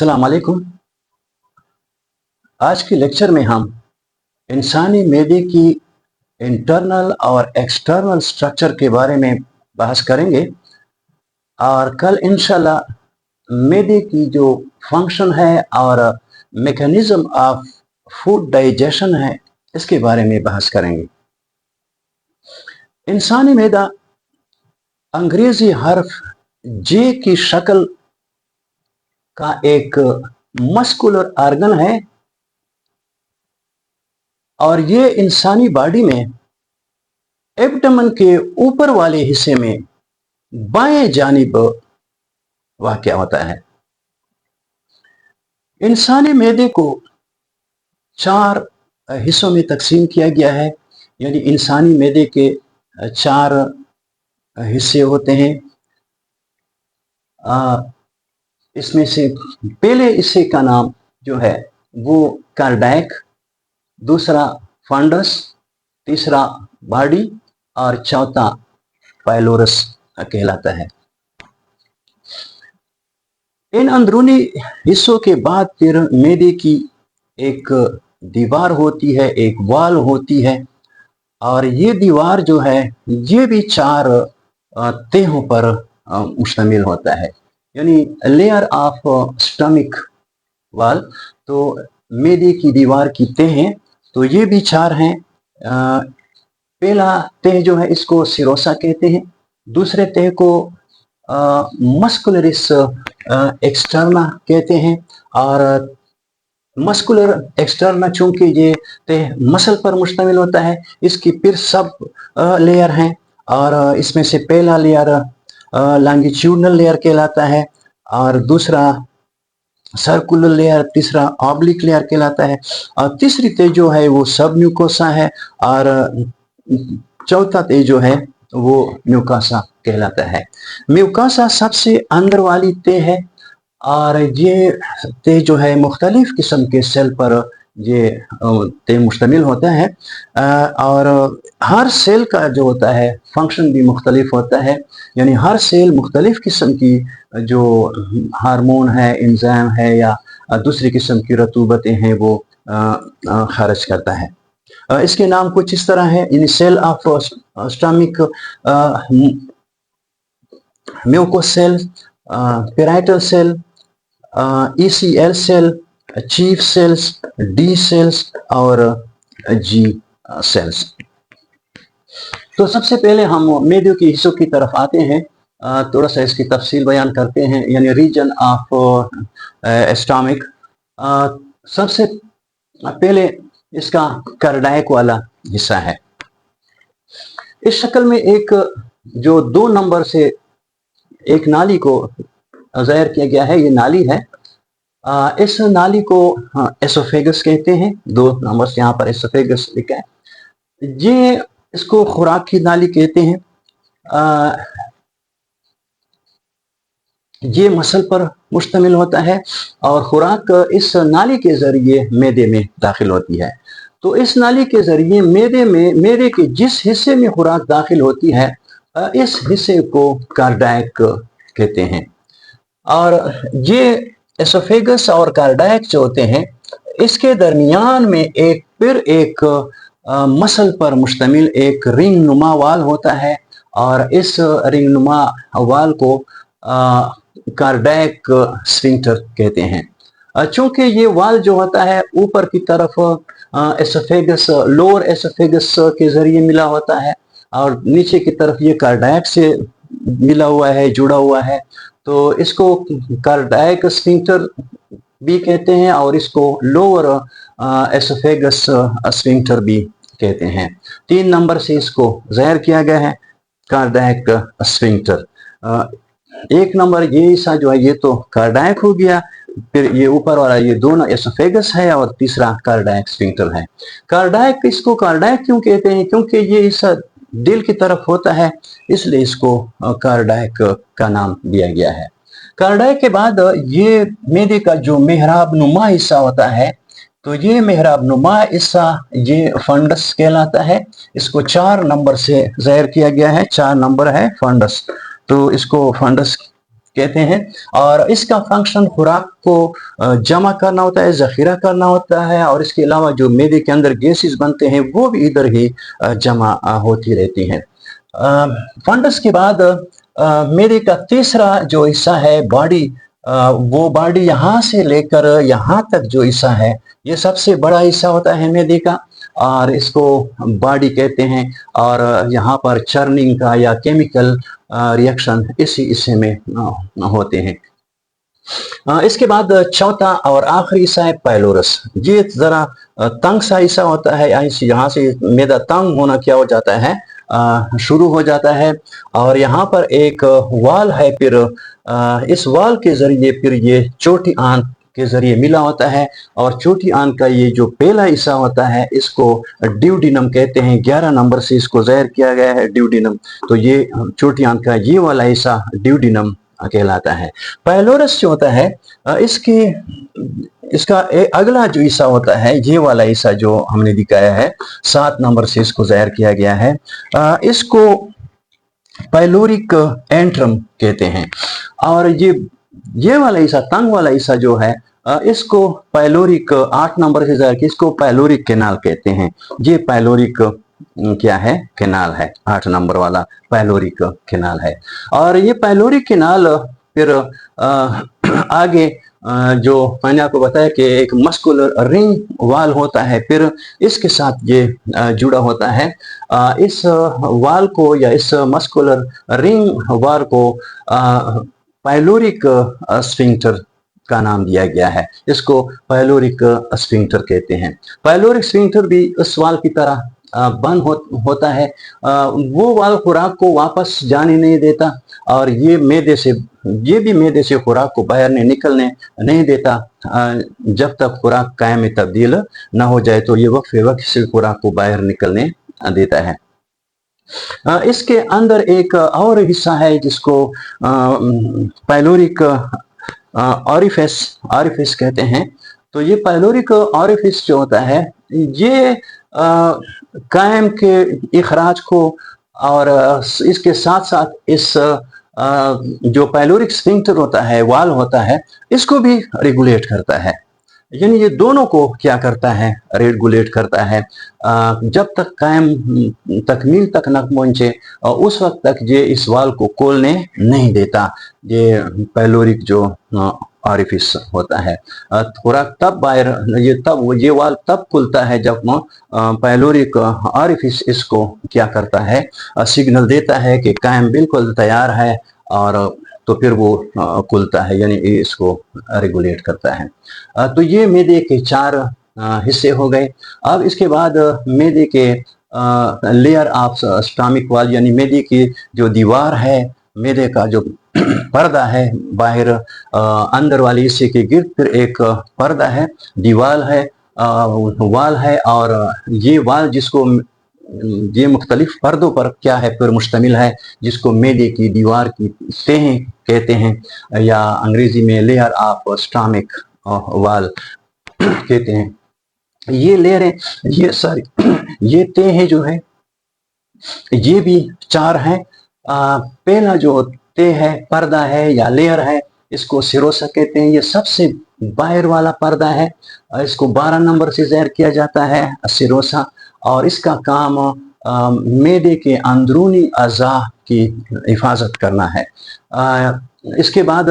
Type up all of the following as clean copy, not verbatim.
अस्सलाम वालेकुम। आज के लेक्चर में हम इंसानी मैदे की इंटरनल और एक्सटर्नल स्ट्रक्चर के बारे में बहस करेंगे और कल इंशाल्लाह मैदे की जो फंक्शन है और मैकेनिज्म ऑफ फूड डाइजेशन है इसके बारे में बहस करेंगे। इंसानी मैदा अंग्रेजी हर्फ जे की शक्ल का एक मस्कुलर ऑर्गन है और ये इंसानी बॉडी में एब्डोमेन के ऊपर वाले हिस्से में बाएं जानिब वाक़या होता है। इंसानी मैदे को 4 हिस्सों में तकसीम किया गया है, यानी इंसानी मैदे के 4 हिस्से होते हैं। इसमें से पहले हिस्से का नाम जो है वो कार्डियक, दूसरा फंडस, तीसरा बॉडी और चौथा पाइलोरस कहलाता है। इन अंदरूनी हिस्सों के बाद फिर मैदे की एक दीवार होती है, एक वॉल होती है और ये दीवार जो है ये भी 4 तहों पर मुश्तमिल होता है, यानी लेयर ऑफ स्टमक वॉल। तो मैदे की दीवार की तहें तो ये भी 4 हैं। पहला तह जो है इसको सिरोसा कहते हैं, दूसरे तह को मस्कुलरिस एक्सटर्ना कहते हैं और मस्कुलर एक्सटर्ना चूंकि ये तह मसल पर मुश्तमिल होता है, इसकी फिर सब लेयर हैं और इसमें से पहला लेयर लॉन्गिट्यूडनल लेयर कहलाता है और दूसरा सर्कुलर लेयर, तीसरा ऑब्लिक लेयर कहलाता है और तीसरी तह जो है वो सब म्यूकोसा है और चौथा तह जो है वो म्यूकोसा कहलाता है। म्यूकोसा सबसे अंदर वाली तह है और ये तह जो है मुख्तलिफ किस्म के सेल पर ये तह मुश्तमिल होता है और हर सेल का जो होता है फंक्शन भी मुख्तलिफ होता है, यानी हर सेल मुख्तलिफ किस्म की जो हार्मोन है, एंजाइम है या दूसरी किस्म की रतूबतें हैं वो खारिज करता है। इसके नाम कुछ इस तरह है, यानी cell of stomach, mucous cell, parietal cell, ECL cell, chief cells, D cells और जी सेल्स। तो सबसे पहले हम मैदे के हिस्सों की तरफ आते हैं, थोड़ा सा इसकी तफसील बयान करते हैं, यानी रीजन ऑफ स्टमक। सबसे पहले इसका कार्डियक वाला हिस्सा है। इस शक्ल में एक जो 2 नंबर से एक नाली को ज़ाहिर किया गया है, ये नाली है। इस नाली को एसोफेगस कहते हैं, 2 नंबर से यहाँ पर एसोफेगस लिखा है। ये इसको खुराक की नाली कहते हैं। ये मसल पर मुश्तमिल होता है और खुराक इस नाली के जरिए मैदे में दाखिल होती है। तो इस नाली के जरिए मैदे के जिस हिस्से में खुराक दाखिल होती है इस हिस्से को कार्डियक कहते हैं। और ये एसोफेगस और कार्डियक जो होते हैं इसके दरमियान में एक मसल पर मुश्तमिल एक रिंग नुमा वाल होता है और इस रिंग नुमा वाल को कार्डियक स्फिंक्टर कहते हैं। चूंकि ये वाल जो होता है ऊपर की तरफ एसोफेगस, लोअर एसोफेगस के जरिए मिला होता है और नीचे की तरफ ये कार्डियक से मिला हुआ है, जुड़ा हुआ है, तो इसको कार्डियक स्फिंक्टर भी कहते हैं और इसको लोअर एसोफेगस स्फिंक्टर भी कहते हैं। 3 नंबर से इसको ज़ाहिर किया गया है, कार्डियक स्फिंक्टर। 1 नंबर ये हिस्सा जो है ये तो कार्डियक हो गया, फिर ये ऊपर वाला ये दोनों एसोफेगस है और तीसरा कार्डियक स्फिंक्टर है। कार्डियक, इसको कार्डियक क्यों कहते हैं? क्योंकि ये हिस्सा दिल की तरफ होता है, इसलिए इसको कार्डियक का नाम दिया गया है। कार्डियक के बाद ये मैदे का जो मेहराब नुमा हिस्सा होता है, तो ये मेहराब नुमा हिस्सा ये फंडस कहलाता है। इसको 4 नंबर से ज़ाहिर किया गया है, 4 नंबर है फंडस, तो इसको फंडस कहते हैं। और इसका फंक्शन खुराक को जमा करना होता है, ज़ख़ीरा करना होता है, और इसके अलावा जो मैदे के अंदर गैसेस बनते हैं वो भी इधर ही जमा होती रहती हैं। फंडस के बाद मैदे का तीसरा जो हिस्सा है बॉडी, वो बॉडी यहाँ से लेकर यहाँ तक जो हिस्सा है ये सबसे बड़ा हिस्सा होता है मैदे का, और इसको बॉडी कहते हैं। और यहाँ पर चर्निंग का या केमिकल रिएक्शन इसी हिस्से में होते हैं। इसके बाद चौथा और आखिरी हिस्सा है पाइलोरस। ये जरा तंग सा हिस्सा होता है, यहाँ से मैदा तंग होना क्या हो जाता है, शुरू हो जाता है, और यहाँ पर एक वाल है। फिर इस वाल के जरिए फिर ये छोटी आंत के जरिए मिला होता है, और छोटी आंत का ये जो पहला हिस्सा होता है इसको ड्यूडिनम कहते हैं। 11 नंबर से इसको ज़ाहिर किया गया है ड्यूडिनम। तो ये छोटी आंत का ये वाला हिस्सा ड्यूडिनम कहलाता है। पाइलोरस जो होता है इसका अगला जो हिस्सा होता है, ये वाला हिस्सा जो हमने दिखाया है 7 नंबर से इसको ज़ाहिर किया गया है, इसको पाइलोरिक एंट्रम कहते हैं। और ये वाला हिस्सा, तंग वाला हिस्सा जो है, इसको पाइलोरिक 8 नंबर से ज़ाहिर किया, इसको पाइलोरिक कैनाल कहते हैं। ये पाइलोरिक क्या है, कैनाल है, 8 नंबर वाला पाइलोरिक कैनाल है। और ये पाइलोरिक कैनाल फिर आगे जो मैंने आपको बताया कि एक मस्कुलर रिंग वाल होता है, फिर इसके साथ ये जुड़ा होता है। इस वाल को या इस मस्कुलर रिंग वाल को पाइलोरिक स्फिंक्टर का नाम दिया गया है। इसको पाइलोरिक स्फिंक्टर कहते हैं। पाइलोरिक स्फिंक्टर भी इस वाल की तरह बंद होता है। वो वाल खुराक को वापस जाने नहीं देता, और ये भी मैदे से खुराक को बाहर निकलने नहीं देता जब तक खुराक कायम में तब्दील ना हो जाए। तो ये वक्त से खुराक को बाहर निकलने देता है। इसके अंदर एक और हिस्सा है जिसको पाइलोरिक ऑरिफिस कहते हैं। तो ये पाइलोरिक ऑरिफिस जो होता है ये कायम के इखराज को और इसके साथ साथ इस जो पाइलोरिक स्फिंक्टर होता है, वाल होता है, इसको भी रेगुलेट करता है। यानी ये दोनों को क्या करता है, रेगुलेट करता है। जब तक कायम तकमील तक न पहुंचे उस वक्त तक ये इस वाल को खोलने नहीं देता। ये पाइलोरिक जो ऑरिफिस होता है, खुराक तब बाहर ये वाल तब खुलता है जब पाइलोरिक ऑरिफिस इसको क्या करता है, सिग्नल देता है कि कायम बिल्कुल तैयार है, और तो फिर वो खुलता है, यानी इसको रेगुलेट करता है। तो ये मैदे के 4 हिस्से हो गए। अब इसके बाद मैदे के लेयर ऑफ स्टमक वाल, यानी मैदे की जो दीवार है, मैदे का जो पर्दा है बाहर अंदर वाले हिस्से के गिर्द, फिर एक पर्दा है, दीवार है, वाल है, और ये वाल जिसको ये मुख्तलिफ पर्दों पर क्या है फिर मुश्तमिल है, जिसको मैदे की दीवार की तहें कहते हैं, या अंग्रेजी में लेयर ऑफ स्टमक वाल कहते हैं। ये लेयर है, ये तहें जो है ये भी 4 हैं। पहला जो तह है, पर्दा है या लेयर है, इसको सिरोसा कहते हैं। ये सबसे बाहर वाला पर्दा है, इसको 12 नंबर से ज़ाहिर किया जाता है, सिरोसा, और इसका काम मैदे के अंदरूनी अज़ा की हिफाजत करना है। इसके बाद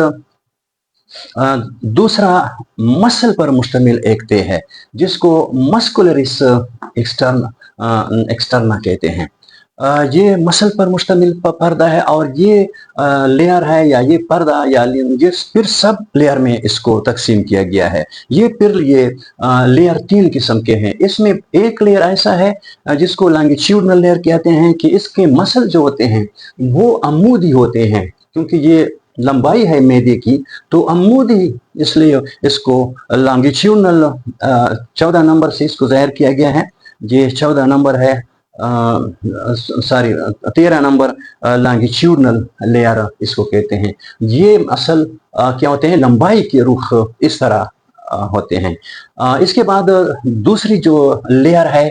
दूसरा मसल पर मुश्तमिल एक तह है जिसको मस्कुलरिस एक्सटर्ना कहते हैं। ये मसल पर मुश्तमिल पर्दा है, और ये लेयर है या ये पर्दा या ये फिर सब लेयर में इसको तकसीम किया गया है। ये लेयर 3 किस्म के हैं। इसमें एक लेयर ऐसा है जिसको लॉन्गिट्यूडनल लेयर कहते हैं, कि इसके मसल जो होते हैं वो अमूदी होते हैं, क्योंकि ये लंबाई है मैदे की तो अमूदी, इसलिए इसको लॉन्गिट्यूडनल 14 नंबर से इसको ज़ाहिर किया गया है। ये 14 नंबर है, 13 नंबर लॉन्गिट्यूडनल लेयर इसको कहते हैं। ये असल क्या होते हैं, लंबाई के रुख इस तरह होते हैं। इसके बाद दूसरी जो लेयर है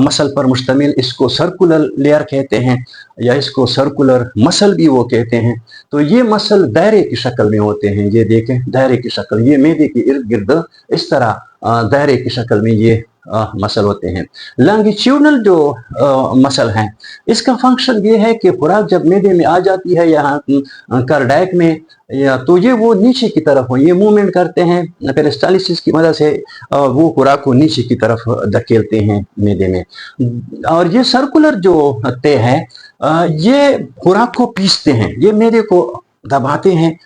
मसल पर मुश्तमिल, इसको सर्कुलर लेयर कहते हैं या इसको सर्कुलर मसल भी वो कहते हैं। तो ये मसल दायरे की शक्ल में होते हैं, ये देखें दायरे की शक्ल, ये मैदे के इर्द गिर्द इस तरह दायरे की शक्ल में ये मसल होते हैं। लॉन्गिट्यूडनल जो मसल हैं, इसका फंक्शन ये है कि खुराक जब मैदे में आ जाती है यहाँ कार्डियक में, या तो ये वो नीचे की तरफ हो, ये मूवमेंट करते हैं पेरिस्टालिसिस की मदद से, वो खुराक को नीचे की तरफ धकेलते हैं मैदे में। और ये सर्कुलर जो तय है ये खुराक को पीसते हैं, ये मैदे को दबाते हैं,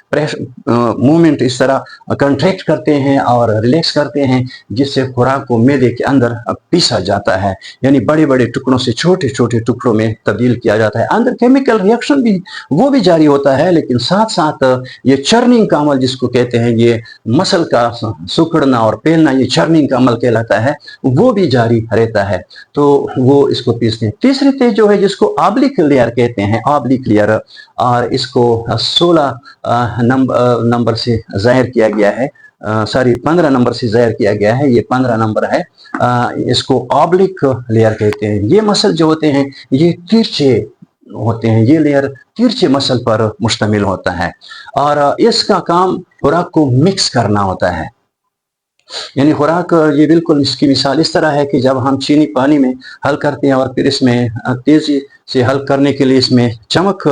मूवमेंट इस तरह कंट्रैक्ट करते हैं और रिलैक्स करते हैं, जिससे खुराक को मैदे के अंदर पीसा जाता है, यानी बड़े बड़े टुकड़ों से छोटे छोटे टुकड़ों में तब्दील किया जाता है। अंदर केमिकल रिएक्शन भी वो भी जारी होता है, लेकिन साथ साथ ये चर्निंग का अमल जिसको कहते हैं, ये मसल का सुखड़ना और पेलना, ये चर्निंग का अमल कहलाता है, वो भी जारी रहता है, तो वो इसको पीसते हैं। तीसरी तेज जो है जिसको ऑब्लिक लेयर कहते हैं, ऑब्लिक लेयर, और इसको 16 नंबर से जाहिर किया गया है, 15 नंबर से जाहिर किया गया है, ये 15 नंबर है। इसको ऑब्लिक लेयर कहते हैं। ये मसल जो होते हैं ये तिरछे होते हैं, ये लेयर तिरछे मसल पर मुश्तमिल होता है, और इसका काम खुराक को मिक्स करना होता है। यानी खुराक, ये बिल्कुल इसकी मिसाल इस तरह है कि जब हम चीनी पानी में हल करते हैं और फिर इसमें तेजी से हल करने के लिए इसमें चमक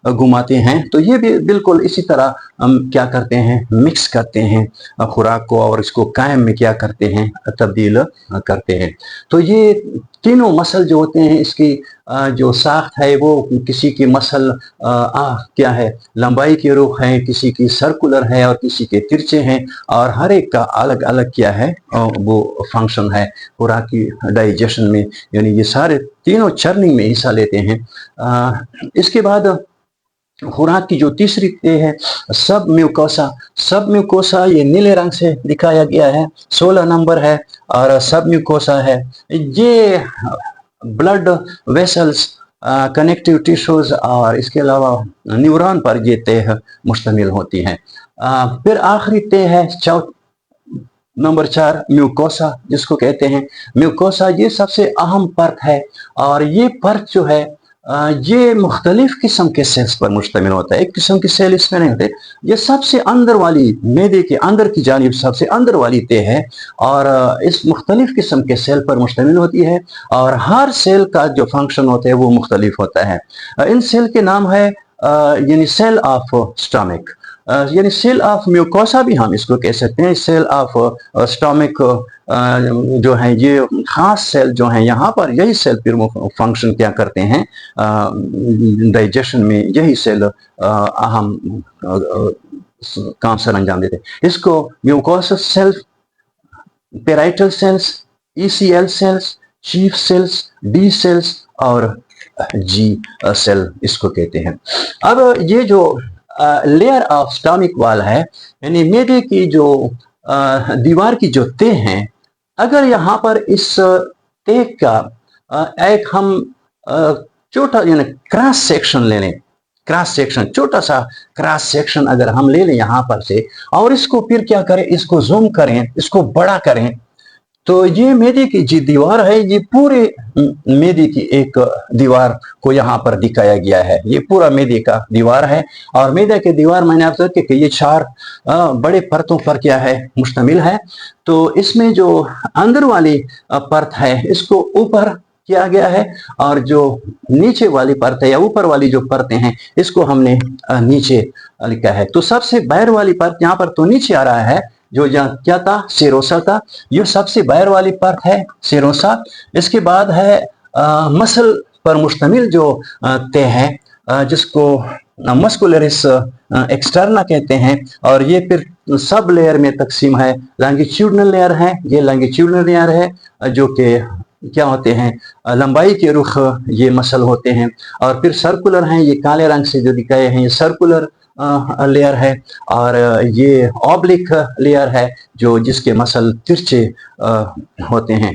घुमाते हैं, तो ये भी बिल्कुल इसी तरह हम क्या करते हैं, मिक्स करते हैं खुराक को और इसको कायम में क्या करते हैं, तब्दील करते हैं। तो ये तीनों मसल जो होते हैं, इसकी जो साख्त है वो किसी की मसल क्या है, लंबाई के रुख है, किसी की सर्कुलर है और किसी के तिरछे हैं, और हर एक का अलग अलग क्या है वो फंक्शन है खुराक की डाइजेशन में, यानी ये सारे तीनों चर्निंग में हिस्सा लेते हैं। इसके बाद खुराक की जो तीसरी तय है सब म्यूकोसा, सब म्यूकोसा ये नीले रंग से दिखाया गया है, 16 नंबर है, और सब म्यूकोसा है ये ब्लड वेसल्स, कनेक्टिव टिश्यूज और इसके अलावा न्यूरॉन पर ये तय मुश्तमिल होती है। फिर आखिरी तय है नंबर 4 म्यूकोसा, जिसको कहते हैं म्यूकोसा, ये सबसे अहम परत है, और ये परत जो है ये मुख्तलिफ किस्म के सेल्स पर मुश्तमिल होता है, एक किस्म की सेल इसमें नहीं होते। ये सबसे अंदर वाली, मैदे के अंदर की जानिब सबसे अंदर वाली तय है, और इस मुख्तलिफ किस्म के सेल पर मुश्तमिल होती है, और हर सेल का जो फंक्शन होता है वो मुख्तलिफ होता है। इन सेल के नाम है यानी सेल ऑफ स्टमक, यानी सेल ऑफ म्यूकोसा भी हम इसको कह सकते हैं। सेल ऑफ स्टमक जो है ये खास सेल जो है, यहाँ पर यही सेल फिर फंक्शन क्या करते हैं डाइजेशन में, यही सेल अहम काम सर अंजाम देते हैं। इसको mucosa cell, parietal cells, ECL cells, chief cells, D cells और G सेल इसको कहते हैं। अब ये जो लेयर ऑफ स्टमक वाल है, यानी मैदे की जो दीवार की जो तय है, अगर यहाँ पर इस तय का एक हम छोटा यानी क्रॉस सेक्शन ले लें, क्रॉस सेक्शन, छोटा सा क्रॉस सेक्शन अगर हम ले लें यहाँ पर से, और इसको फिर क्या करें, इसको जूम करें, इसको बड़ा करें, तो ये मैदे की जो दीवार है, ये पूरे मैदे की एक दीवार को यहाँ पर दिखाया गया है। ये पूरा मैदे का दीवार है, और मैदे की दीवार मैंने आपसे कहा कि ये 4 बड़े परतों पर क्या है मुश्तमिल है। तो इसमें जो अंदर वाली परत है इसको ऊपर किया गया है, और जो नीचे वाली परत है या ऊपर वाली जो परतें हैं इसको हमने नीचे लिखा है। तो सबसे बाहर वाली परत यहाँ पर तो नीचे आ रहा है, जो क्या था, सेरोसा था, ये सबसे बाहर वाली परत है सेरोसा। इसके बाद है मसल पर मुश्तमिल जो तय है जिसको मस्कुलरिस एक्सटर्ना कहते हैं, और ये फिर सब लेयर में तकसीम है। लॉन्गिट्यूडनल लेयर है, ये लॉन्गिट्यूडनल लेयर है जो कि क्या होते हैं, लंबाई के रुख ये मसल होते हैं, और फिर सर्कुलर हैं, ये काले रंग से जो दिखाए हैं ये सर्कुलर लेयर है, और ये ऑब्लिक लेयर है जो जिसके मसल तिरछे होते हैं।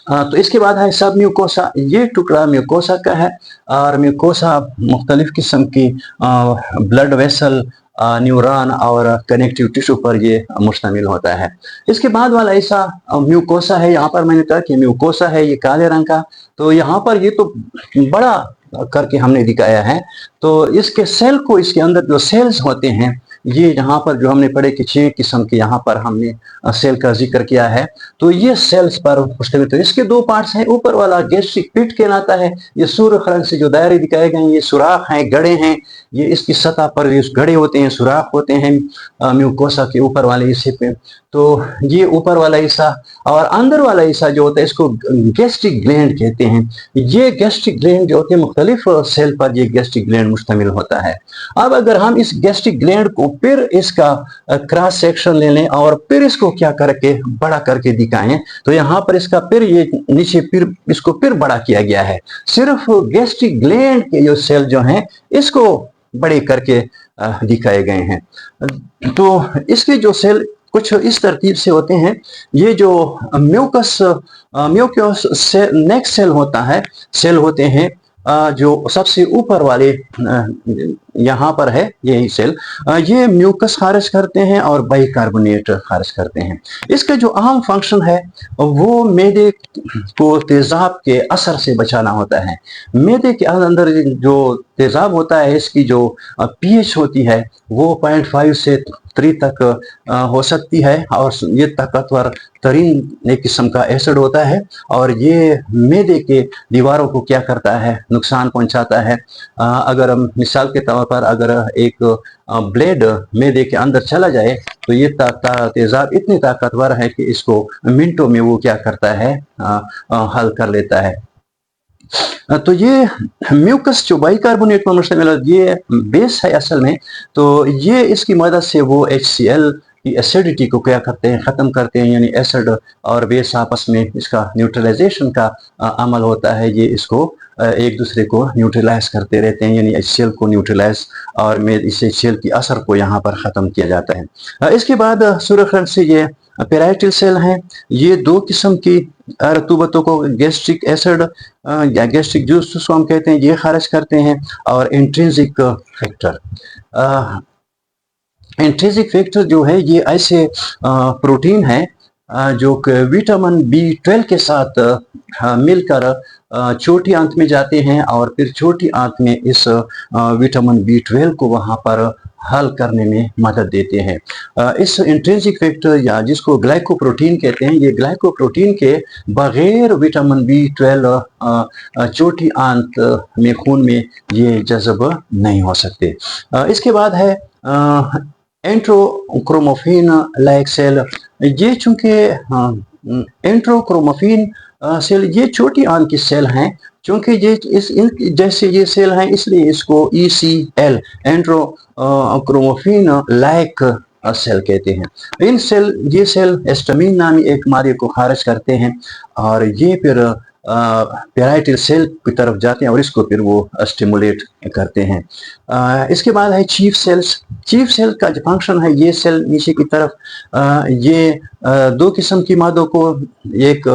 तो इसके बाद है सब म्यूकोसा, ये टुकड़ा म्यूकोसा का है, और म्यूकोसा मुख्तलिफ किस्म की ब्लड वेसल न्यूरॉन और कनेक्टिव टिश्यू पर ये मुश्तमिल होता है। इसके बाद वाला ऐसा म्यूकोसा है, यहाँ पर मैंने कहा कि म्यूकोसा है ये काले रंग का, तो यहाँ पर ये तो बड़ा करके हमने दिखाया है। तो इसके सेल को, इसके अंदर जो सेल्स होते हैं, ये यहाँ पर जो हमने पढ़े कि 6 किस्म के यहाँ पर हमने सेल का जिक्र किया है, तो ये सेल्स पर मुश्तमिल। तो इसके 2 पार्ट्स हैं। ऊपर वाला गैस्ट्रिक पिट कहलाता है, ये सुर्ख रंग से जो दायरे दिखाए गए हैं ये सुराख हैं, गड़े हैं, ये इसकी सतह पर ये गड़े होते हैं, सुराख होते हैं म्यूकोसा के ऊपर वाले हिस्से पे। तो ये ऊपर वाला हिस्सा, और अंदर वाला हिस्सा जो होता है इसको गैस्ट्रिक ग्लैंड कहते हैं। ये गैस्ट्रिक ग्लैंड जो होते हैं मुख्तलिफ सेल पर ये गैस्ट्रिक ग्लैंड मुश्तमिल होता है। अब अगर हम इस गैस्ट्रिक ग्लैंड को फिर इसका क्रॉस सेक्शन ले लें और फिर इसको क्या करके बड़ा करके दिखाएं, तो यहाँ पर इसका फिर ये नीचे फिर इसको फिर बड़ा किया गया है। सिर्फ गैस्ट्रिक ग्लैंड के जो सेल जो हैं इसको बड़े करके दिखाए गए हैं। तो इसके जो सेल कुछ इस तरतीब से होते हैं। ये जो म्यूकस नेक्स्ट सेल होता है, सेल होते हैं जो सबसे ऊपर वाले यहाँ पर है यही सेल, ये म्यूकस खारिज करते हैं और बाइकार्बोनेट खारिज करते हैं। इसका जो अहम फंक्शन है वो मैदे को तेजाब के असर से बचाना होता है। मैदे के अंदर जो तेजाब होता है इसकी जो पीएच होती है वो 0.5 से 3 तक हो सकती है, और ये ताकतवर तरीन एक किस्म का एसिड होता है, और ये मैदे के दीवारों को क्या करता है, नुकसान पहुंचाता है। अगर हम मिसाल के तौर पर अगर एक ब्लेड मैदे के अंदर चला जाए तो ये तेजाब इतनी ताकतवर है कि इसको मिनटों में वो क्या करता है, हल कर लेता है। तो ये म्यूकस जो बाइकार्बोनेट पर मुश्तमिल है ये बेस है असल में। तो ये इसकी मदद से वो HCl की एसिडिटी को क्या करते हैं, ख़त्म करते हैं, यानी एसिड और बेस आपस में इसका न्यूट्रलाइजेशन का अमल होता है। ये इसको एक दूसरे को न्यूट्रलाइज करते रहते हैं, यानी HCl को न्यूट्रलाइज और में इस HCl की असर को यहाँ पर ख़त्म किया जाता है। इसके बाद सुर्ख रंग से ये पेराइटल सेल हैं। ये 2 किस्म की रतूबतों को गैस्ट्रिक एसिड या गैस्ट्रिक जूस जिसको हम कहते हैं ये खारिज करते हैं, और इंट्रिंसिक फैक्टर। इंट्रिंसिक फैक्टर जो है ये ऐसे प्रोटीन है जो विटामिन B12 के साथ मिलकर छोटी आंत में जाते हैं, और फिर छोटी आंत में इस विटामिन B12 को वहाँ पर हल करने में मदद देते हैं। इस इंट्रिंसिक फैक्टर या जिसको ग्लाइकोप्रोटीन कहते हैं, ये ग्लाइकोप्रोटीन के बगैर विटामिन B12 छोटी आंत में खून में ये जज़ब नहीं हो सकते। इसके बाद है एंट्रोक्रोमोफिन लाइक सेल। ये चूंकि एंट्रोक्रोमोफिन सेल ये छोटी आंत की सेल हैं, चूंकि ये जैसे ये सेल हैं इसलिए इसको ECL एंट्रोक्रोमोफिन लाइक सेल कहते हैं। ये सेल एस्टामिन नामी एक मादे को खारिज करते हैं, और ये फिर पेराइटल सेल की तरफ जाते हैं और इसको फिर वो स्टिमुलेट करते हैं। इसके बाद है चीफ सेल्स। चीफ सेल का जो फंक्शन है, ये सेल नीचे की तरफ ये 2 किस्म की मादों को, एक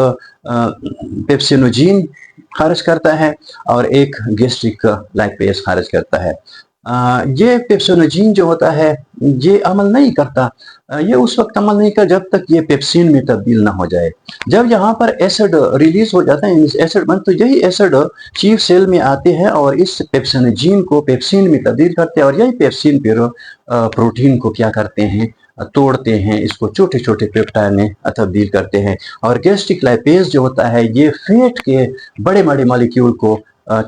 पेप्सिनोजीन खारिज करता है और एक गैस्ट्रिक लाइपेज खारिज करता है। ये पेप्सिनोजीन जो होता है ये अमल नहीं करता, ये उस वक्त अमल नहीं करता जब तक ये पेप्सिन में तब्दील ना हो जाए। जब यहाँ पर एसिड रिलीज हो जाता है, एसिड बन, तो यही एसिड चीफ सेल में आते हैं और इस पेप्सिनोजीन को पेप्सिन में तब्दील करते हैं, और यही पेप्सिन फिर प्रोटीन को क्या करते हैं, तोड़ते हैं, इसको छोटे छोटे पेप्टाइड में तब्दील करते हैं। और गैस्ट्रिक लाइपेज जो होता है ये फैट के बड़े बड़े मॉलिक्यूल को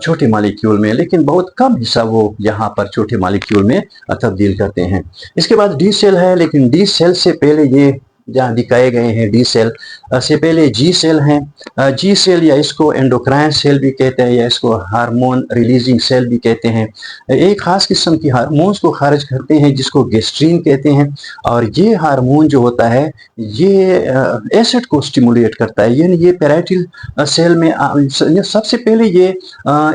छोटे मॉलिक्यूल में, लेकिन बहुत कम हिस्सा वो यहाँ पर छोटे मॉलिक्यूल में तब्दील करते हैं। इसके बाद डी सेल है, लेकिन डी सेल से पहले ये जहाँ दिखाए गए हैं डी सेल से पहले जी सेल हैं। जी सेल या इसको एंडोक्राइन सेल भी कहते हैं, या इसको हार्मोन रिलीजिंग सेल भी कहते हैं। एक खास किस्म की हार्मोन्स को खारिज करते हैं जिसको गेस्ट्रीन कहते हैं, और ये हार्मोन जो होता है ये एसिड को स्टिमुलेट करता है। यानी ये पेराइटल सेल में सबसे पहले ये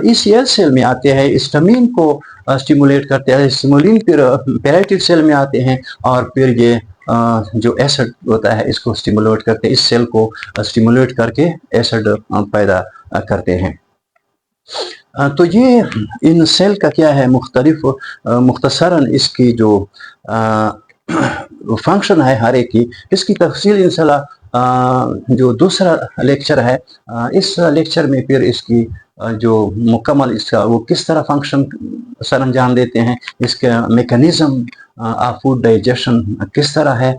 ECL सेल में आते हैं, स्टामिन को स्टिमुलेट करते हैं, स्टिमुलिन फिर पेराइटल सेल में आते हैं, और फिर ये जो एसिड होता है इसको स्टिमुलेट करते हैं, इस सेल को स्टिमुलेट करके एसिड पैदा करते हैं। تو یہ ان سیل کا کیا ہے مختلف مختصراً اس کی جو فنکشن ہے ہر ایک کی، اس کی تفصیل انشاءاللہ جو دوسرا لیکچر ہے، اس لیکچر میں پھر اس کی جو مکمل اس کا وہ کس طرح فنکشن سر انجام دیتے ہیں، اس کا میکانزم آف فوڈ ڈائجیشن کس طرح ہے،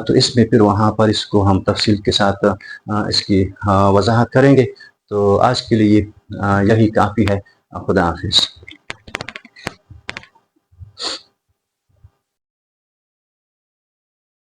تو اس میں پھر وہاں پر اس کو ہم تفصیل کے ساتھ اس کی وضاحت کریں گے. تو آج کے لیے یہی کافی ہے. خدا حافظ.